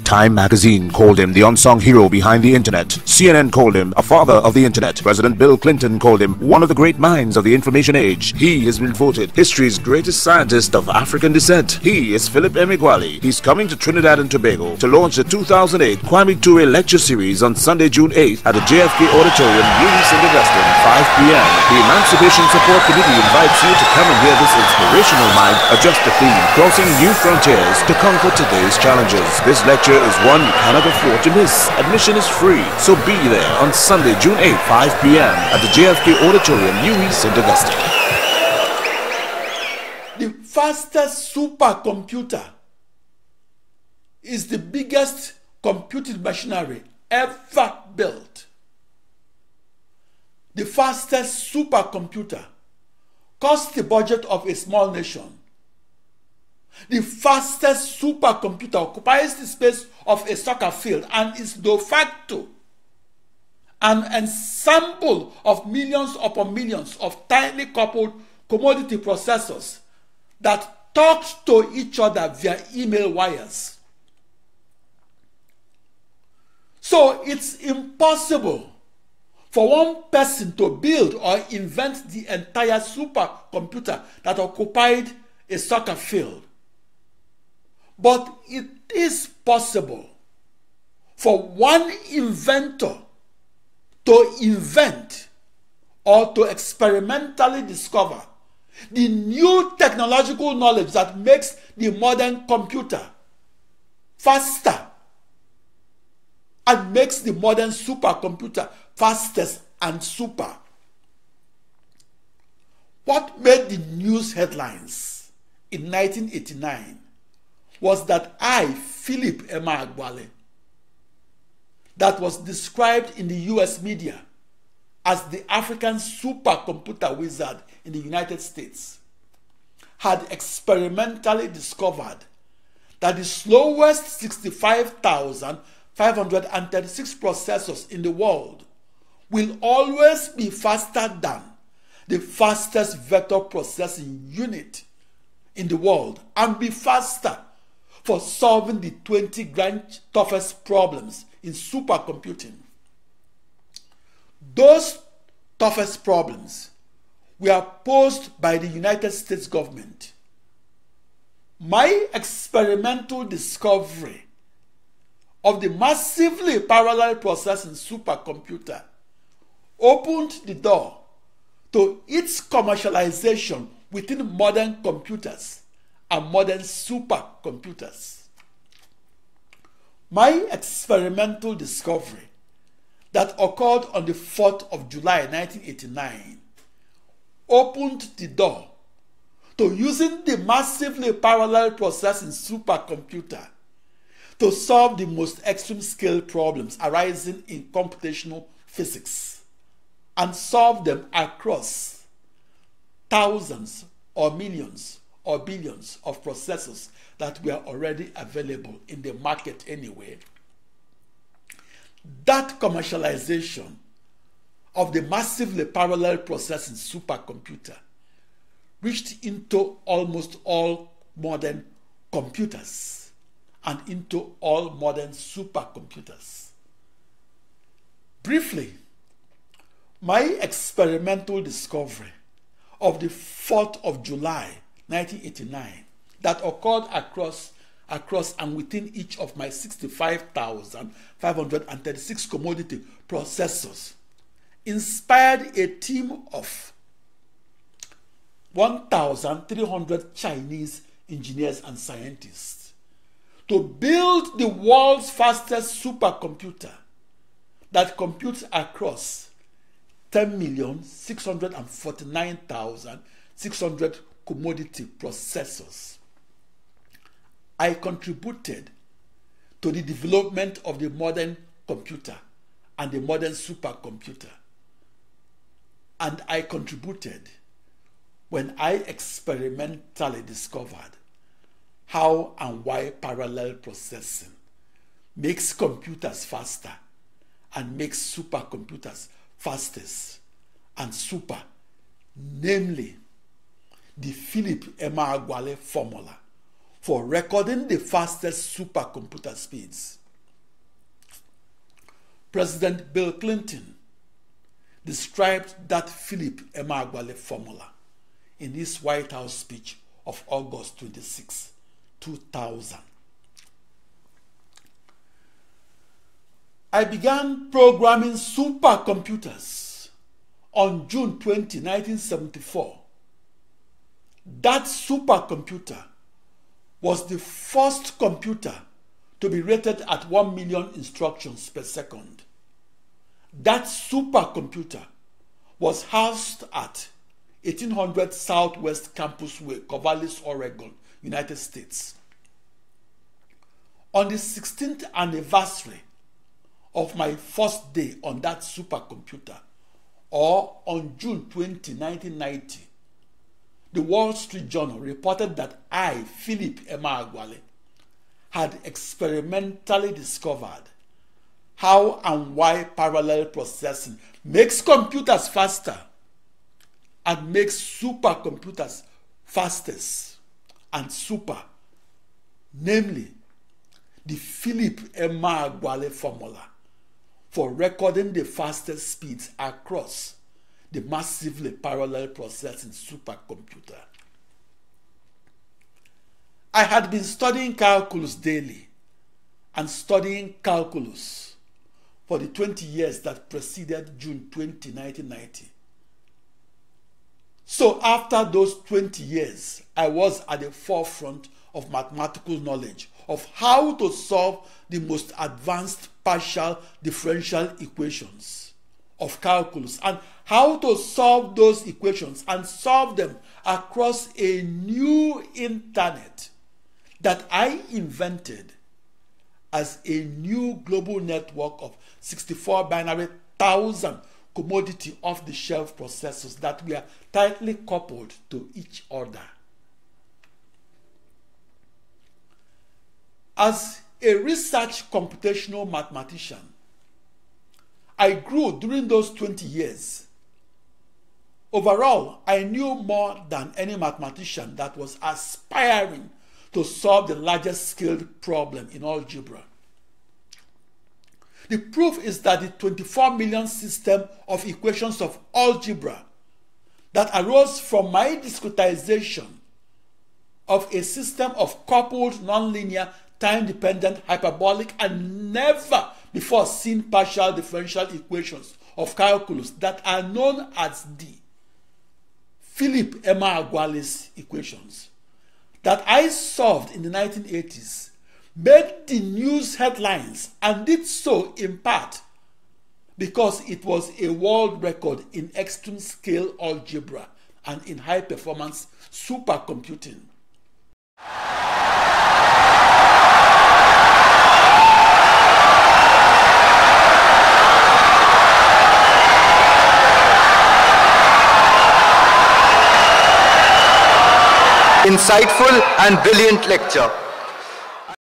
Time magazine called him the unsung hero behind the internet. CNN called him a father of the internet. President Bill Clinton called him one of the great minds of the information age. He has been voted history's greatest scientist of African descent. He is Philip Emeagwali. He's coming to Trinidad and Tobago to launch the 2008 Kwame Ture lecture series on Sunday, June 8th at the JFK Auditorium, Uni St. Augustine, 5 p.m. The Emancipation Support Committee invites you to come and hear this inspirational mind adjust the theme, crossing new frontiers to conquer today's challenges. This lecture is one you cannot afford to miss. Admission is free, so be there on Sunday, June 8th, 5 p.m. at the JFK Auditorium, Uni St. Augustine. The fastest supercomputer is the biggest computing machinery ever built. The fastest supercomputer costs the budget of a small nation. The fastest supercomputer occupies the space of a soccer field and is de facto an ensemble of millions upon millions of tightly coupled commodity processors that talk to each other via email wires. So it's impossible for one person to build or invent the entire supercomputer that occupied a soccer field. But it is possible for one inventor to invent or to experimentally discover the new technological knowledge that makes the modern computer faster and makes the modern supercomputer fastest and super. What made the news headlines in 1989 was that I, Philip Emeagwali, that was described in the US media as the African supercomputer wizard in the United States, had experimentally discovered that the slowest 65,536 processors in the world will always be faster than the fastest vector processing unit in the world and be faster for solving the 20 grand toughest problems in supercomputing. Those toughest problems were posed by the United States government. My experimental discovery of the massively parallel processing supercomputer opened the door to its commercialization within modern computers and modern supercomputers. My experimental discovery that occurred on the 4th of July 1989 opened the door to using the massively parallel processing supercomputer to solve the most extreme scale problems arising in computational physics and solve them across thousands or millions or billions of processors that were already available in the market anyway. That commercialization of the massively parallel processing supercomputer reached into almost all modern computers and into all modern supercomputers. Briefly, my experimental discovery of the 4th of July 1989 that occurred across and within each of my 65,536 commodity processors inspired a team of 1,300 Chinese engineers and scientists to build the world's fastest supercomputer that computes across 10,649,600 commodity processors. I contributed to the development of the modern computer and the modern supercomputer. And I contributed when I experimentally discovered how and why parallel processing makes computers faster and makes supercomputers fastest and super, namely the Philip Emeagwali formula for recording the fastest supercomputer speeds. President Bill Clinton described that Philip Emeagwali formula in his White House speech of August 26, 2000. I began programming supercomputers on June 20, 1974. That supercomputer was the first computer to be rated at 1 million instructions per second. That supercomputer was housed at 1800 Southwest Campus Way, Corvallis, Oregon, United States. On the 16th anniversary of my first day on that supercomputer, or on June 20, 1990, the Wall Street Journal reported that I, Philip Emeagwali, had experimentally discovered how and why parallel processing makes computers faster and makes supercomputers fastest and super, namely the Philip Emeagwali formula for recording the fastest speeds across the massively parallel processing supercomputer. I had been studying calculus daily and studying calculus for the 20 years that preceded June 20, 1990. So after those 20 years, I was at the forefront of mathematical knowledge of how to solve the most advanced partial differential equations of calculus and how to solve those equations and solve them across a new internet that I invented as a new global network of 64 binary 1,000 commodity off-the-shelf processors that were tightly coupled to each other. As a research computational mathematician, I grew during those 20 years. Overall, I knew more than any mathematician that was aspiring to solve the largest scaled problem in algebra. The proof is that the 24 million system of equations of algebra that arose from my discretization of a system of coupled nonlinear time-dependent hyperbolic and never before seen partial differential equations of calculus that are known as the Philip Emeagwali's equations that I solved in the 1980s made the news headlines, and did so in part because it was a world record in extreme scale algebra and in high performance supercomputing. Insightful and brilliant lecture.